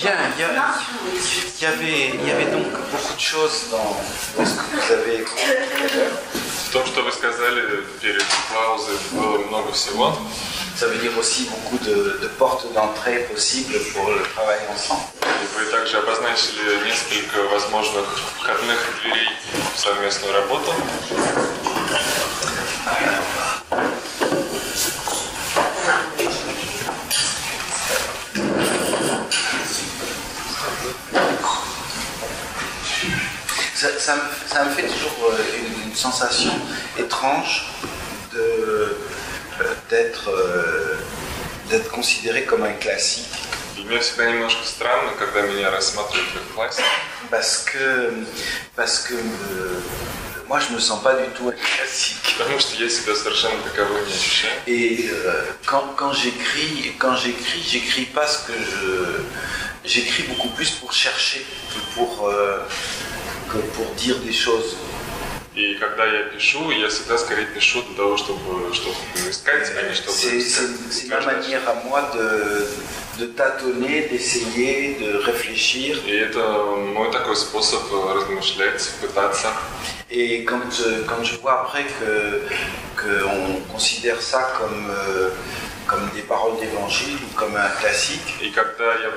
Bien, il y avait donc beaucoup de choses dans ce que vous avez écouté. В том, что вы сказали перед паузой, было много всего. Ça veut dire aussi beaucoup de portes d'entrée possibles pour le travail ensemble. Вы также обозначили несколько возможных входных дверей в совместную работу. Ça me fait toujours une sensation étrange d'être considéré comme un classique. И мне всегда немножко странно, когда меня рассматривают как классик. Parce que moi je me sens pas du tout un classique. Потому что я себя совершенно таковым не ощущаю. Et quand j'écris pas ce que j'écris beaucoup plus pour chercher que pour dire des choses. И когда я пишу, я всегда скорее пишу для того, чтобы искать, а не чтобы... C'est ma manière à moi de tâtonner, d'essayer, de réfléchir. И это мой такой способ размышлять, пытаться. Et quand je vois après qu'on considère ça comme des paroles d'évangile ou comme un classique. И когда я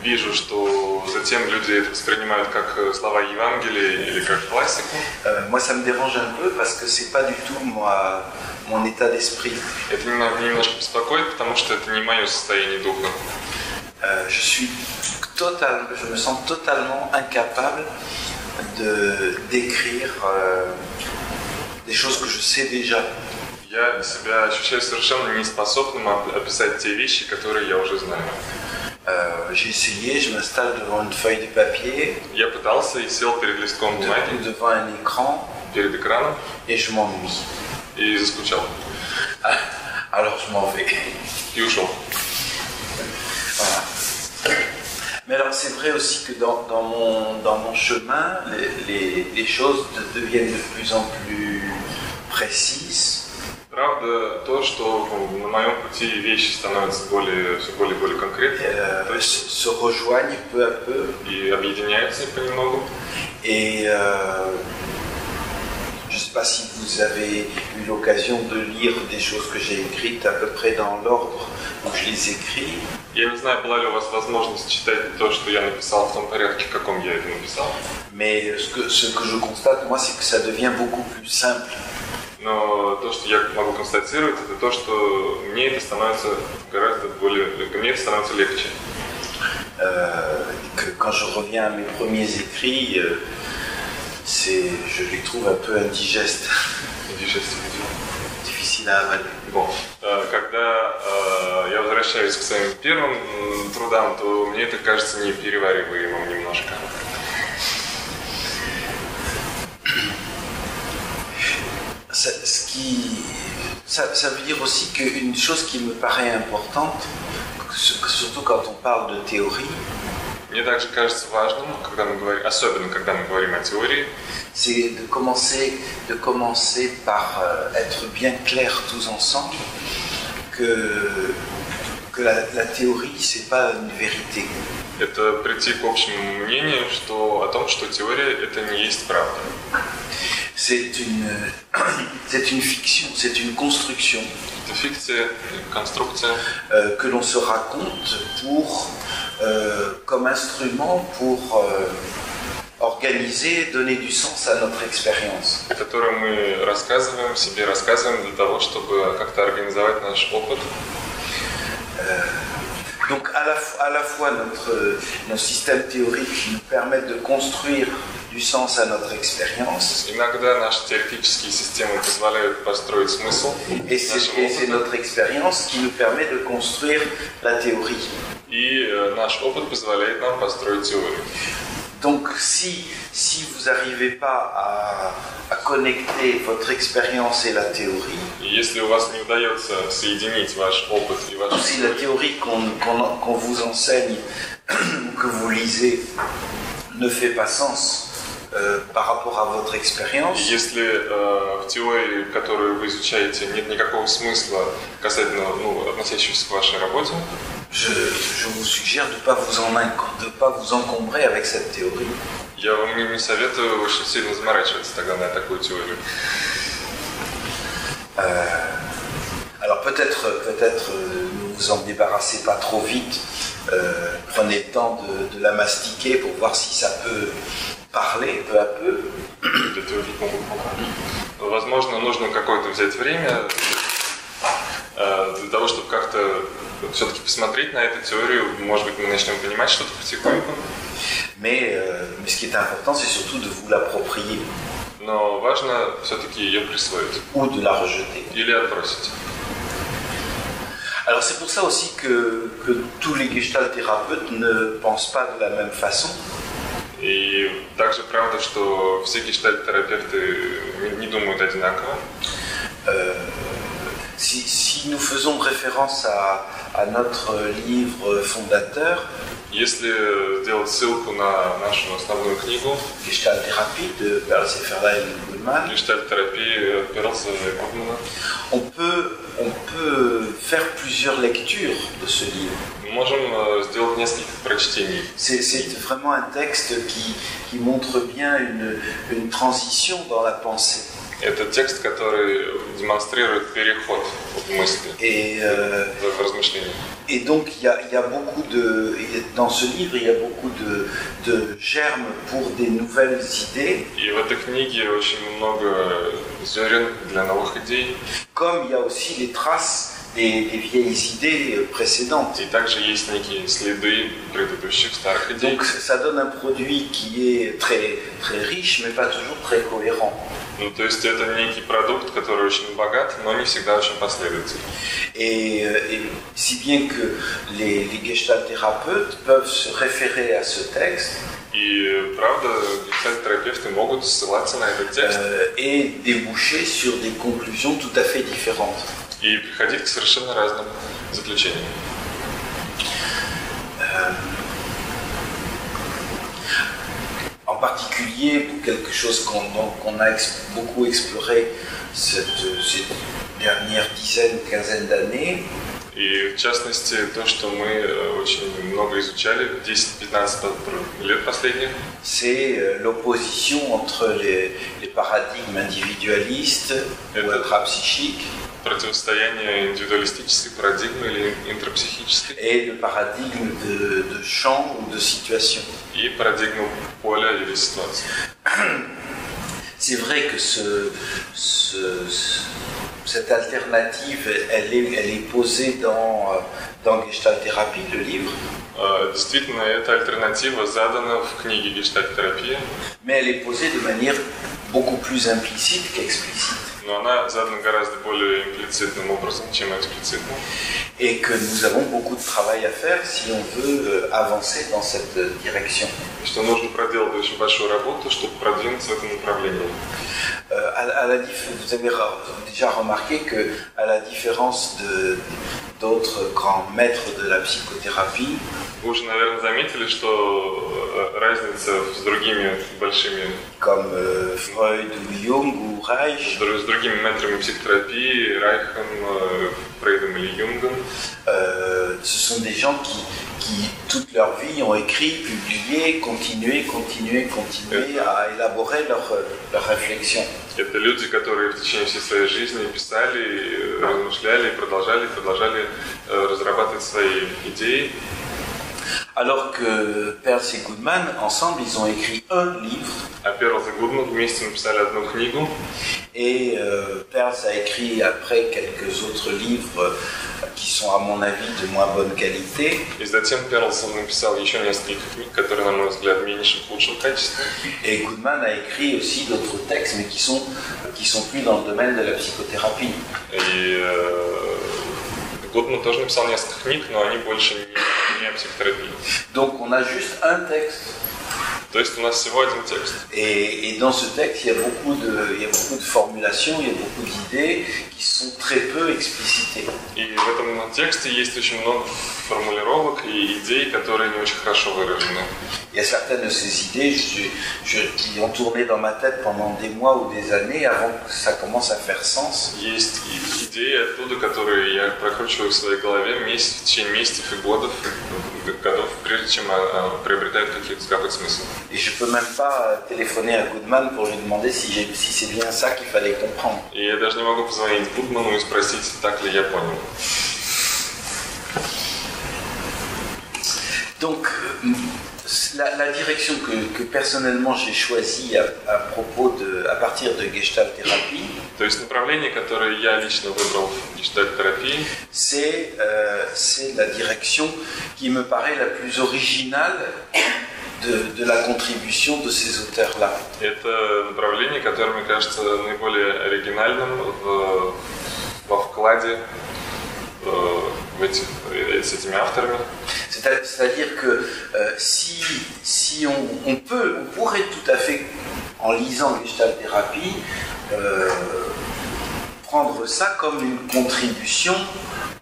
вижу, что затем люди это воспринимают как слова Евангелия или как классику, moi ça me dérange un peu parce que c'est pas du tout mon état d'esprit. Это немножко беспокоит, потому что это не мое состояние духа. Je me sens totalement incapable d'écrire des choses que je sais déjà. Я себя ощущаю совершенно неспособным описать те вещи, которые я уже знаю. J'ai essayé, je m'installe devant une feuille de papier. Я пытался и сел перед листком бумаги, devant un écran, перед экраном, et je m'ennuie. И заскучал. Alors je m'en vais. И ушел. Voilà. Mais alors c'est vrai aussi que dans mon chemin, les choses deviennent de plus en plus précises. Правда то, что на моем пути вещи становятся все более и более конкретными. Se rejoignent peu à peu. И объединяются понемногу. Et je ne sais pas si vous avez eu l'occasion de lire des choses que j'ai écrites à peu près dans l'ordre où je les écris. Я не знаю, была ли у вас возможность читать то, что я написал в том порядке, в каком я это написал. Mais ce que je constate, moi, c'est que ça devient beaucoup plus simple. Но то, что я могу констатировать, это то, что мне это становится мне это становится легче. Quand je reviens à mes premiers écrits, je les trouve un peu indigestes. Difficile à avaler. Bon. Когда я возвращаюсь к своим первым трудам, то мне это кажется неперевариваемым немножко. Ça veut dire aussi qu'une chose qui me paraît importante, surtout quand on parle de théorie, мне также кажется важным, особенно когда мы говорим о теории, c'est de commencer par être bien clairs tous ensemble que la théorie c'est pas une vérité. Это прийти к общему мнению, о том, что теория это не есть правда. C'est une fiction, c'est une construction. Это фикция, конструкция. Que l'on se raconte comme instrument pour organiser, donner du sens à notre expérience. Которую мы рассказываем для того, чтобы как-то организовать наш опыт. Donc à la fois notre système théorique nous permet de construire du sens à notre expérience. Иногда наши теоретические системы позволяют построить смысл. Et c'est notre expérience qui nous permet de construire la théorie. И наш опыт позволяет нам построить теорию. Donc si vous n'arrivez pas à connecter votre expérience et la théorie, если у вас не удается соединить ваш опыт и вашу si la théorie qu'on vous enseigne, que vous lisez, ne fait pas sens par rapport à votre expérience, если в теории, которую вы изучаете, нет никакого смысла касательно относящегося к вашей работе, je vous suggère de ne pas vous encombrer avec cette théorie. Я вам не советую очень сильно заморачиваться тогда на такую теорию. Alors peut-être ne vous en débarrassez pas trop vite. Prenez le temps de la mastiquer pour voir si ça peut parler peu à peu. Возможно, нужно какое-то взять время для того, чтобы как-то все-таки посмотреть на эту теорию. Может быть, мы начнем понимать что-то потихоньку. Mais ce qui est important, c'est surtout de vous l'approprier. Но важно все-таки ее присвоить. Ou de la rejeter. Или отбросить. Alors c'est pour ça aussi que tous les gestalt-thérapeutes ne pensent pas de la même façon. И также правда, что все гештальт-терапевты не думают одинаково. Si nous faisons référence à notre livre fondateur, если сделать ссылку на нашу основную книгу Gestalt-thérapie de Perls-Efferla et Goodman, Гештальт-терапия Перлса и Гудмана, on peut faire plusieurs lectures de ce livre. мы можем сделать несколько прочтений. C'est vraiment un texte qui montre bien une transition dans la pensée. Это текст, который демонстрирует переход в мысли, в размышления. Et donc il y a beaucoup dans ce livre il y a beaucoup de germes pour des nouvelles idées. И в этой книге очень много зерен для новых идей. Comme il y a aussi les traces des vieilles idées précédentes. И также есть некие следы предыдущих старых идей. Donc ça donne un produit qui est très très riche, mais pas toujours très cohérent. Ну, то есть это некий продукт, который очень богат, но не всегда очень последовательный. Et si bien que les gestalt-thérapeutes peuvent se référer à ce texte. И правда, гештальт-терапевты могут ссылаться на этот текст. Et déboucher sur des conclusions tout à fait différentes. И приходить к совершенно разным заключениям. En particulier, pour quelque chose qu'on a beaucoup exploré ces dernières quinzaine d'années. И в частности, то, что мы очень много изучали 10-15 лет последних. C'est l'opposition entre les paradigmes individualistes ou intrapsychiques. Противостояние индивидуалистической парадигмы или интрапсихической. Et le paradigme de champ ou de situation. И парадигму поля или ситуации. C'est vrai que cette alternative, elle est posée dans Gestalt-thérapie, le livre. Действительно, эта альтернатива задана в книге «Гештальт-терапия». Mais elle est posée de manière beaucoup plus implicite qu'explicite. Но она задана гораздо более имплицитным образом, чем эксплицитным. Et que nous avons beaucoup de travail à faire si on veut avancer dans cette direction. Что нужно проделать очень большую работу, чтобы продвинуться в этом направлении. Vous avez déjà remarqué que, à la différence d'autres grands maîtres de la psychothérapie, вы уже, наверное, заметили, что разница с другими большими, comme Freud ou Jung ou Reich, с другими мэтрами психотерапии, Райхом, Фрейдом или Юнгом, ce sont des gens qui toute leur vie ont écrit, publié, continué à élaborer leur réflexion. Это люди, которые в течение всей своей жизни писали, размышляли и продолжали разрабатывать свои идеи. Alors que Perls et Goodman, ensemble, ils ont écrit un livre. А Перлс и Гудман вместе написали одну книгу. Et Perls a écrit après quelques autres livres qui sont, à mon avis, de moins bonne qualité. И затем Перлс написал еще несколько книг, которые, на мой взгляд, в худшем качестве. Et Goodman a écrit aussi d'autres textes, mais qui sont plus dans le domaine de la psychothérapie. И Гудман тоже написал несколько книг, но они больше не о психотерапии. Donc on a juste un texte То есть у нас всего один текст. Et dans ce texte, il y a beaucoup de formulations, il y a beaucoup d'idées qui sont très peu explicitées. И в этом тексте есть очень много формулировок и идей, которые не очень хорошо выражены. Il y a certaines de ces idées qui ont tourné dans ma tête pendant des mois ou des années avant que ça commence à faire sens. Есть идеи оттуда, которые я прокручиваю в своей голове в течение месяцев и годов, прежде чем приобретают какой-то смысл. Et je peux même pas téléphoner à Goodman pour lui demander si c'est bien ça qu'il fallait comprendre. И я даже не могу позвонить Гудману и спросить, так ли я понял. Donc, la direction que personnellement j'ai choisie à partir de Gestalt thérapie, то есть направление, которое я лично выбрал в гештальт-терапии, c'est la direction qui me paraît la plus originale de la contribution de ces auteurs-là. Это направление, которое, мне кажется, наиболее оригинальным во вкладе с этими авторами. C'est-à-dire que si on pourrait tout à fait, en lisant Gestalt thérapie, prendre ça comme une contribution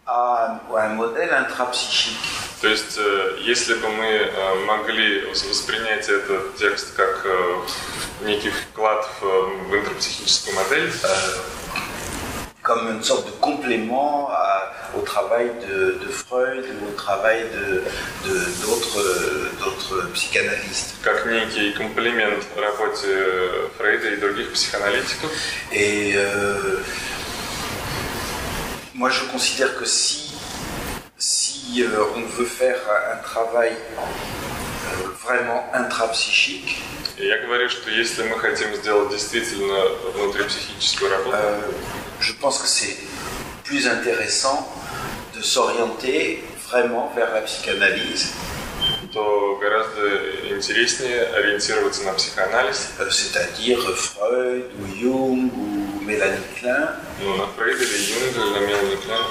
à un modèle intrapsychique. То есть, если бы мы могли воспринять этот текст как некий вклад в интрапсихическую модель, comme une sorte de complément au travail de Freud ou au travail d'autres psychanalystes. Как некий комплимент работе Фрейда и других психоаналитиков. Et moi je considère que si on veut faire un travail vraiment intrapsychique, и я говорю, что если мы хотим сделать действительно внутрипсихическую работу, je pense que c'est plus intéressant de s'orienter vraiment vers la psychanalyse. То гораздо интереснее ориентироваться на психоанализ. C'est-à-dire Freud ou Jung ou Mélanie Klein. Ну, на Фрейда или Юнга, или на Мелани Клайн.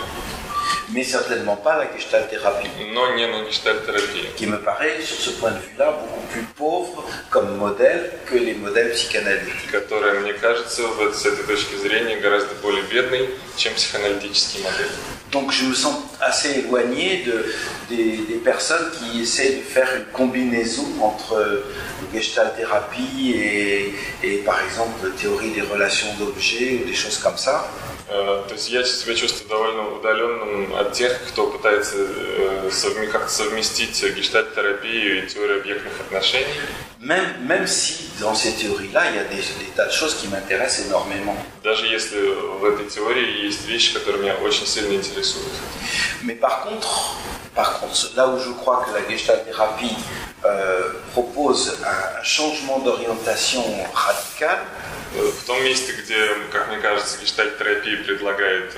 Mais certainement pas la Gestalt thérapie. Но не на гештальт-терапии. Qui me paraît, sur ce point de vue-là, beaucoup plus pauvre comme modèle que les modèles psychanalytiques. Которая, мне кажется, с этой точки зрения гораздо более бедной, чем психоаналитические модели. Donc je me sens assez éloigné des personnes qui essaient de faire une combinaison entre Gestalt thérapie et par exemple théorie des relations d'objets ou des choses comme ça. То есть я себя чувствую довольно удаленным от тех, кто пытается как-то совместить гештальт-терапию и теорию объектных отношений. Même si dans ces théories-là, il y a des tas de choses qui m'intéressent énormément. Даже если в этой теории есть вещи, которые меня очень сильно интересуют. Mais par contre, là où je crois que la Gestalt-thérapie propose un changement d'orientation radical, в том месте, где, как мне кажется, гештальт-терапия предлагает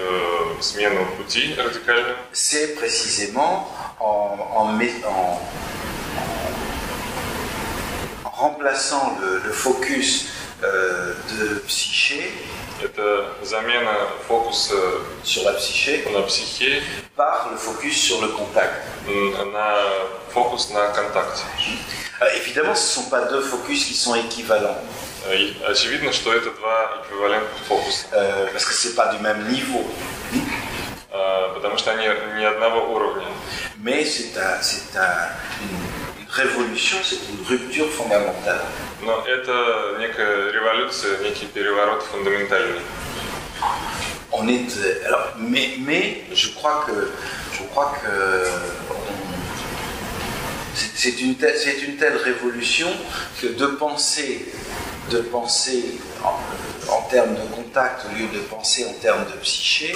смену пути радикальную, c'est précisément en remplaçant le focus de psyché, это замена фокуса sur la psyché на психе par le focus sur le contact. На фокус на контакте. Évidemment, ce ne sont pas deux focus qui sont équivalents. Очевидно, что это два эквивалентных фокуса. Parce que c'est pas du même niveau. Потому что они не одного уровня. Mais c'est une révolution, c'est une rupture fondamentale. Но это некая революция, некий переворот фундаментальный. On est alors, mais je crois que c'est une telle révolution que de penser en termes de contact au lieu de penser en termes de psyché.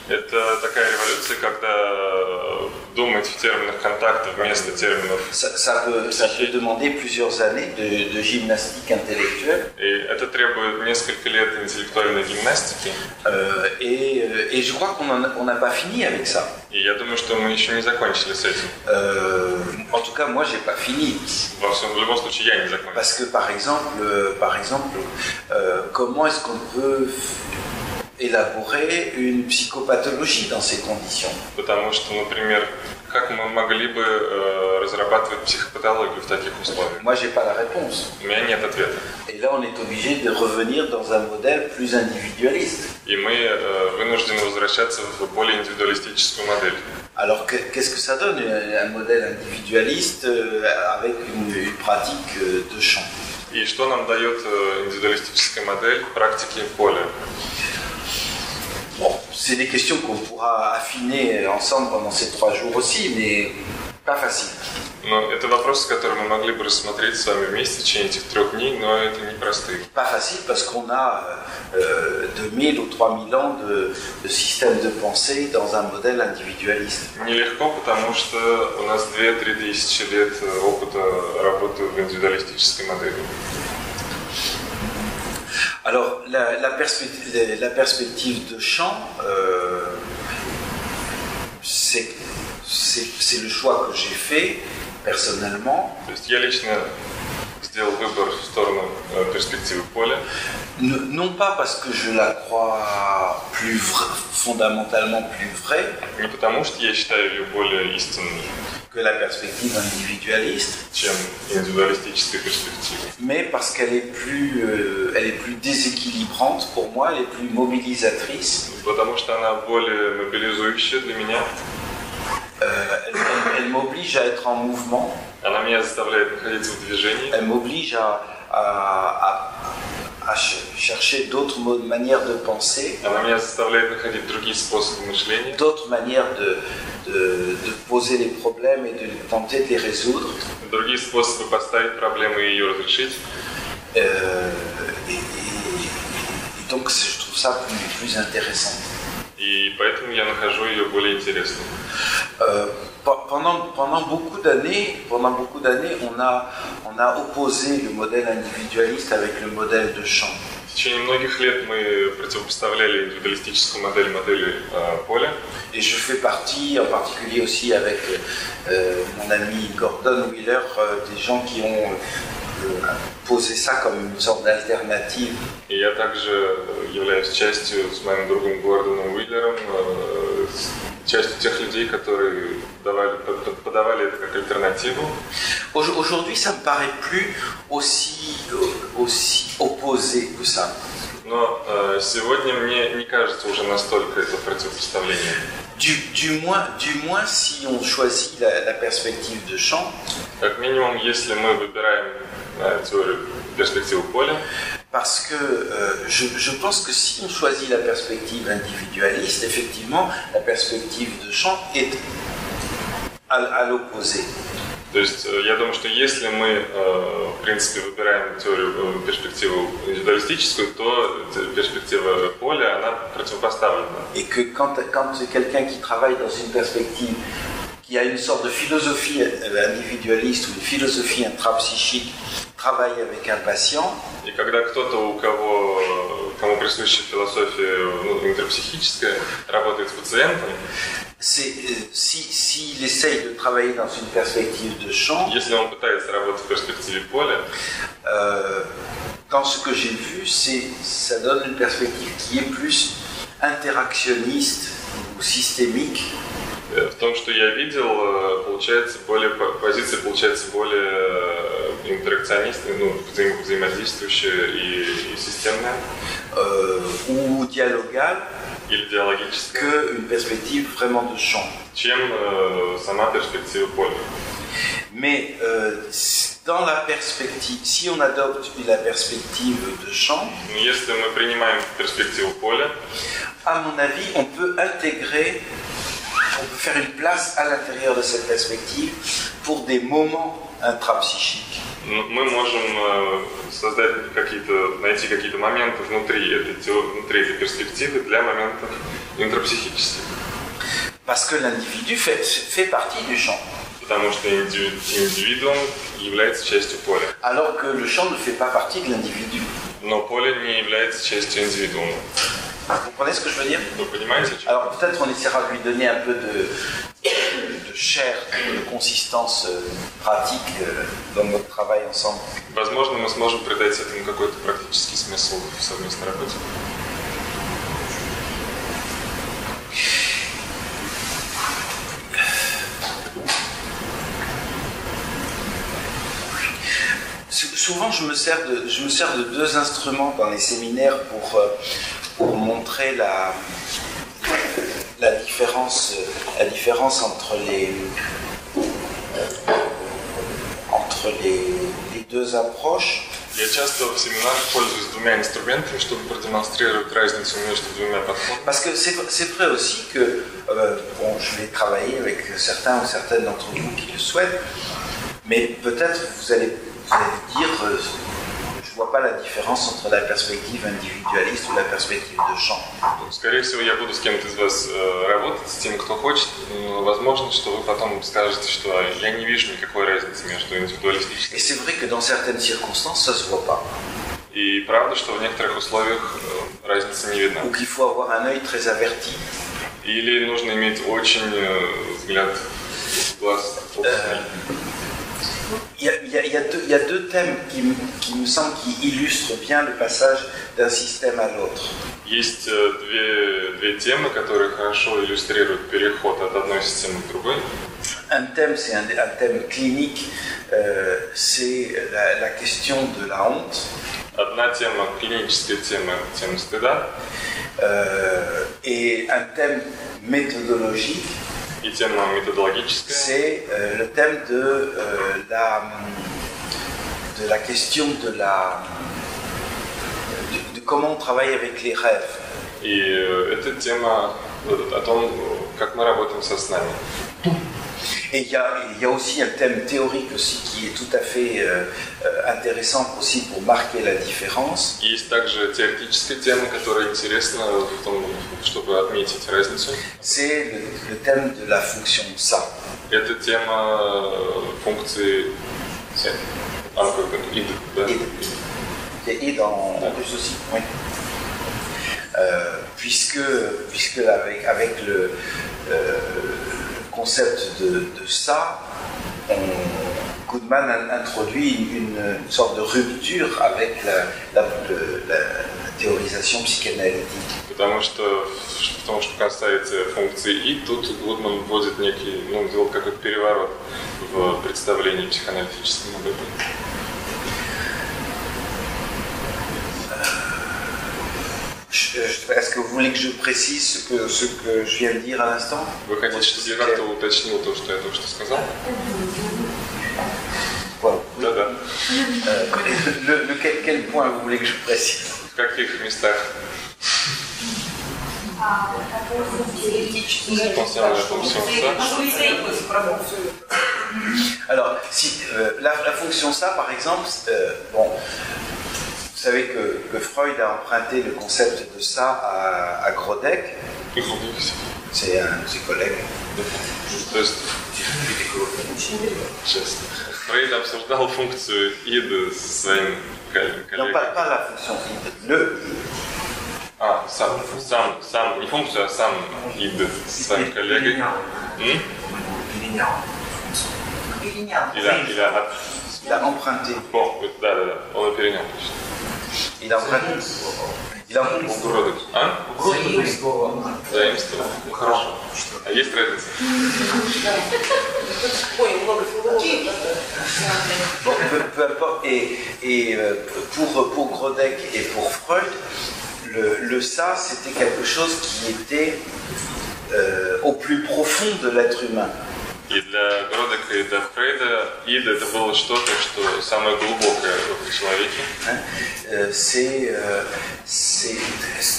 Это такая революция, когда думать в терминах контакта вместо терминов. Ça peut demander plusieurs années de gymnastique intellectuelle. И это требует несколько лет интеллектуальной гимнастики. Et je crois qu'on n'a pas fini avec ça. И я думаю, что мы еще не закончили с этим. En tout cas, moi, j'ai pas fini. В любом случае, я не закончил. Parce que, par exemple, comment est-ce qu'on peut élaborer une psychopathologie dans ces conditions? Потому что, например, как мы могли бы разработать прорабатывать психопатологию в таких условиях? Moi, j'ai pas la réponse. У меня нет ответа. Et là, on est obligé de revenir dans un modèle plus individualiste. И мы вынуждены возвращаться в более индивидуалистическую модель. Alors, qu'est-ce que ça donne, un modèle individualiste avec une pratique de chant? И что нам дает индивидуалистическая модель в практике поля? Bon, c'est des questions qu'on pourra affiner ensemble pendant ces 3 jours aussi, mais pas facile. Но это вопросы, которые мы могли бы рассмотреть с вами вместе в течение этих 3 дней, но это непростые. Pas facile parce qu'on a 2000 ou 3000 ans de système de pensée dans un modèle individualiste. Нелегко, потому что у нас 2-3 тысячи лет опыта работы в индивидуалистической модели. Alors, la perspective de chant, c'est le choix que j'ai fait personnellement. То есть я лично сделал выбор в сторону перспективы поля. Non pas parce que je la crois fondamentalement plus vraie Не потому, что я считаю ее более истинной, que la perspective individualiste, чем индивидуалистическая перспектива. mais parce qu'elle est plus déséquilibrante pour moi, elle est plus mobilisatrice. Потому что она более мобилизующая для меня. Elle m'oblige à être en mouvement. Она меня заставляет находиться в движении. Elle m'oblige à chercher d'autres manières de penser. Она меня заставляет находить другие способы мышления. D'autres manières de poser les problèmes et de tenter de les résoudre. Другие способы поставить проблему и ее разрешить. Et donc je trouve ça plus intéressant. И поэтому я нахожу ее более интересной. Pendant beaucoup d'années, on a opposé le modèle individualiste avec le modèle de chant. В течение многих лет мы противопоставляли индивидуалистическую модели поля. Et je fais partie, en particulier aussi avec mon ami Gordon Wheeler, des gens qui ont posé ça comme une sorte d'alternative. И я также являюсь частью с моим другом Гордоном Уиллером, частью тех людей, которые подавали это как альтернативу. Aujourd'hui, ça me paraît plus aussi opposé que ça. Но сегодня мне не кажется уже настолько это противопоставление. Du moins, si on choisit la perspective de chant. Как минимум, если мы выбираем теорию перспективу поля. Parce que je pense que si on choisit la perspective individualiste, effectivement, la perspective de chant est à l'opposé. То есть я думаю, что если мы, в принципе, выбираем перспективу индивидуалистическую, то перспектива поля, она противопоставлена. Et que quand quelqu'un qui travaille dans une perspective qui a une sorte de philosophie individualiste ou une philosophie intrapsychique travaille avec un patient. И когда кто-то, кому присуща философия интрапсихическая, работает с пациентом, s'il essaye de travailler dans une perspective de chant, если он пытается работать в перспективе поля, dans ce que j'ai vu, ça donne une perspective qui est plus interactionniste ou systémique. В том, что я видел, позиция получается более интеракционистная, взаимодействующая и системная. Ou dialogale. Или диалогическая. Qu'une perspective vraiment de chant. Чем сама перспектива поля. Mais dans la perspective, si on adopte la perspective de chant, если мы принимаем перспективу поля, à mon avis, on peut faire une place à l'intérieur de cette perspective pour des moments intrapsychiques. Мы можем найти какие-то моменты внутри этой перспективы для моментов интрапсихических. Parce que l'individu fait partie du champ. Потому что индивидуум является частью поля. Alors que le champ ne fait pas partie de l'individu. Но поле не является частью индивидуума. Vous comprenez ce que je veux dire? Vous понимаете? Alors peut-être on essaiera de lui donner un peu de chair, de consistance pratique dans notre travail ensemble. Возможно, мы сможем придать этому какой-то практический смысл в совместной работе. Souvent, je me sers de deux instruments dans les séminaires pour montrer la différence entre les deux approches. Я часто в семинарах пользуюсь двумя инструментами, чтобы продемонстрировать разницу между двумя подходами. Parce que c'est vrai aussi que bon, je vais travailler avec certains ou certaines d'entre vous qui le souhaitent, mais peut-être vous allez dire je vois pas la différence entre la perspective individualiste ou la perspective de champ. Скорее всего, я буду с кем-то из вас работать, с тем, кто хочет. Но возможно, что вы потом скажете, что я не вижу никакой разницы между индивидуалистическим. Et c'est vrai que dans certaines circonstances, ça se voit pas. И правда, что в некоторых условиях разница не видна. Ou qu'il faut avoir un œil très averti. Или нужно иметь очень взгляд, глаз. Il y a deux thèmes qui me semblent qui illustrent bien le passage d'un système à l'autre. Есть две темы, которые хорошо иллюстрируют переход от одной системы к другой. Un thème, c'est un thème clinique, c'est la question de la honte. Одна тема, клиническая тема, тема стыда. Et un thème méthodologique. И тема méthodologique. C'est le thème de la question de comment on travaille avec les rêves. И эта тема о том, как мы работаем со снами. Et il y a aussi un thème théorique aussi qui est tout à fait intéressant aussi pour marquer la différence. Есть также теоретическая тема, которая интересна в том, чтобы отметить разницу. C'est le thème de la fonction ça. Это тема функции id, да? Et dans plus aussi, oui. Puisque avec le concept de ça, Goodman introduit une sorte de rupture avec la théorisation psychanalytique. Потому что касается функции «и», тут Гудман вводит некий, делает какой-то переворот в представлении психоаналитическом об этом. Est-ce que vous voulez que je précise ce que je viens de dire à l'instant? Вы хотите, чтобы я как-то уточнил то, что я только что сказал? Voilà. Да. Quel point vous voulez que je précise? В каких местах? Alors, si la fonction ça, par exemple, bon. Vous savez que Freud a emprunté le concept de ça à Grodek. C'est un de ses collègues. Фрейд обсуждал функцию id с своим коллегой. Non, pas la fonction id, le id. Сам, не функцию, а сам id с своим коллегой. Il a emprunté. Bon, да, он его перенял. Il a emprunté. Угродок. Заимство. Хорошо. А есть разница? Bon, peu importe. Et pour Grodek et pour Freud, le ça, c'était quelque chose qui était au plus profond de l'être humain. И для Гродека, и для Фрейда id это было что-то, что самое глубокое в человеке.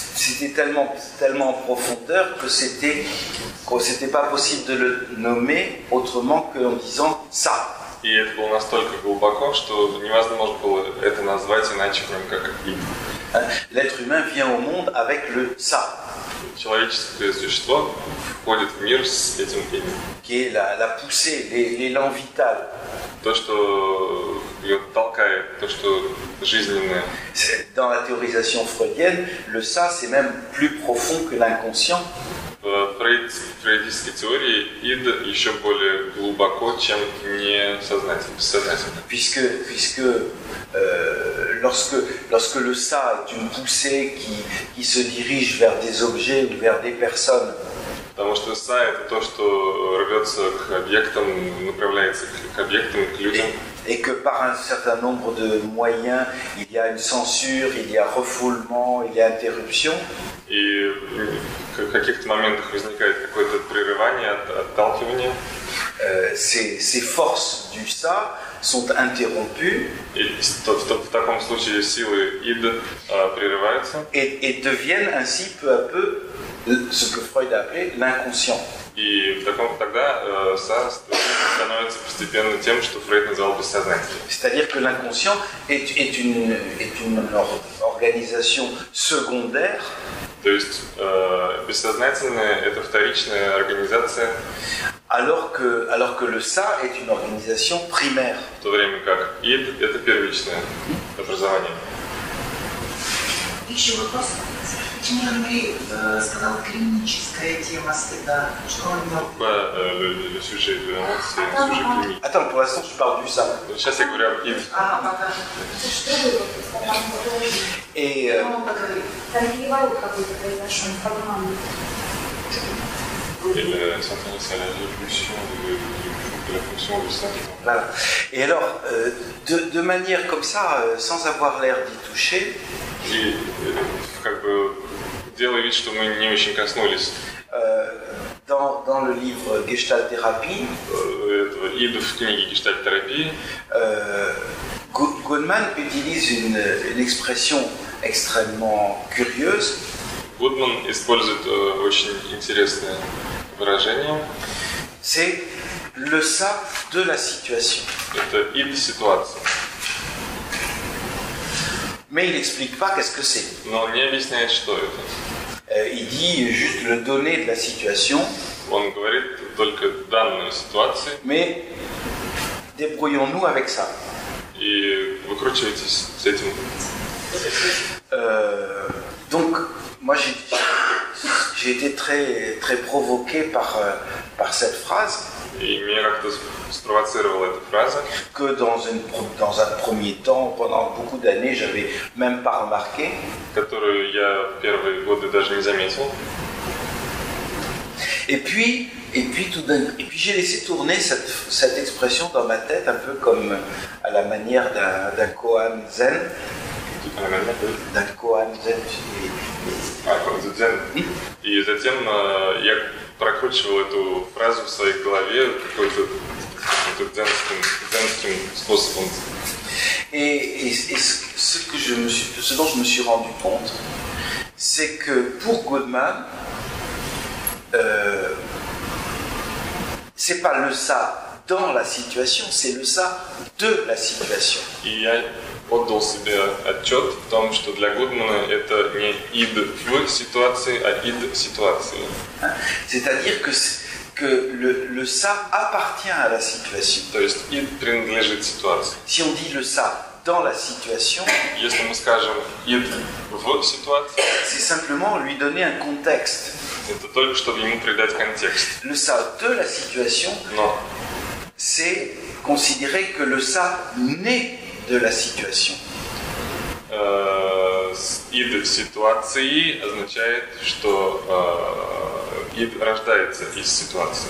C'était tellement en profondeur que c'était pas possible de le nommer autrement qu'en disant ça. И это было настолько глубоко, что невозможно было это назвать иначе, кроме как id. L'être humain vient au monde avec le ça. Человеческое существо входит в мир с этим именем. Qui est la poussée, l'élan vital. То, что ее толкает, то, что жизненное. Dans la théorisation freudienne, le ça, c'est même plus profond que l'inconscient. В фрейдистской теории id еще более глубоко, чем несознательно, бессознательно. Puisque lorsque le ça est une poussée qui se dirige vers des objets ou vers des personnes. Потому что са это то, что рвется к объектам, направляется к объектам, к людям. et que par un certain nombre de moyens, il y a une censure, il y a refoulement, il y a interruption. И в каких-то моментах возникает какое-то прерывание, отталкивание. Ces forces du ça sont interrompues. И в таком случае силы id прерываются. Et deviennent ainsi peu à peu ce que Freud a appelé l'inconscient. И тогда ça становится постепенно тем, что Фрейд назвал бессознательным. C'est-à-dire que l'inconscient est une organisation secondaire. То есть бессознательное – это вторичная организация, alors que le ça est une organisation primaire. в то время как id – это первичное образование. Еще вопрос. Почему Андрей сказал клиническая тема стыда? Что он имел? Le sujet de l'honneur, c'est un sujet clinique. Attends, pour l'instant, je parle du ça. Сейчас я говорю об id. Пока. Et Там переворот какой-то произошел, по-моему. Il s'intéresse à la révolution de la fonction du sang. voilà. Et alors, de manière comme ça, sans avoir l'air d'y toucher, И как бы делая вид, что мы не очень коснулись dans le livre Gestalt Thérapie, этого id в книге гештальт-терапии, Goldman utilise une expression extrêmement curieuse. Гудман использует очень интересное выражение. C'est le ça de la situation. Это id ситуация. Mais il n'explique pas qu'est-ce que c'est. Но он не объясняет, что это. Il dit juste le donné de la situation. Он говорит только данную ситуацию. Mais débrouillons-nous avec ça. И выкручивайтесь с этим. Donc, moi j'ai été très provoqué par cette phrase. И меня как-то спровоцировала эта фраза. Que dans un premier temps, pendant beaucoup d'années, j'avais même pas remarqué. Которую я в первые годы даже не заметил. Et puis j'ai laissé tourner cette expression dans ma tête, un peu comme à la manière d'un koan zen. D'un koan zen. И затем я прокручивал эту фразу в своей голове какой-то дзенским способом. Et ce dont je me suis rendu compte, c'est que pour Goldman, c'est pas le ça dans la situation, c'est le ça de la situation. И я отдал себе отчет в том, что для Гудмана это не id в ситуации, а id ситуации. C'est-à-dire que le ça appartient à la situation. То есть id принадлежит ситуации. Si on dit le ça dans la situation, Если мы скажем id в ситуации, c'est simplement lui donner un contexte. это только чтобы ему придать контекст. Le ça de la situation, Но c'est considérer que le ça naît de la situation. id в ситуации означает, что id рождается из ситуации.